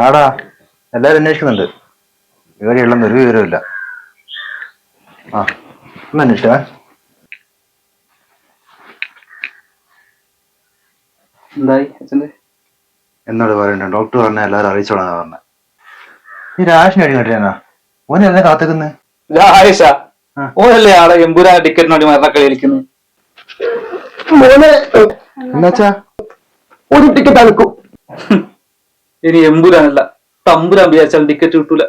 ആടാ, എല്ലാരും അന്വേഷിക്കുന്നുണ്ട്. ഇവിടെയുള്ളൊന്നും ഒരു വിവരമില്ല. ആ, ഒന്ന് അന്വേഷിച്ചേ. എന്തായി അച്ഛൻ്റെ? എന്നോട് പറയണ്ട, ഡോക്ടർ പറഞ്ഞ എല്ലാവരും അറിയിച്ചോളാന്നാ പറഞ്ഞ. ഈ രാശിനെ അടി കണ്ടിട്ടാ ഓനെ എന്നെ കാത്തുക്കുന്നത്. ആയിഷ ഓനല്ലേ ആളെ എമ്പുരാ ടിക്കറ്റിന് വേണ്ടി മരണക്കളി കളിക്കുന്നത്. എന്നാച്ചാ ഒരു ടിക്കറ്റ് അനക്കും. ഇനി എമ്പുരാനല്ല തമ്പുരാൻ വിചാരിച്ചാൽ ടിക്കറ്റ് കിട്ടൂല.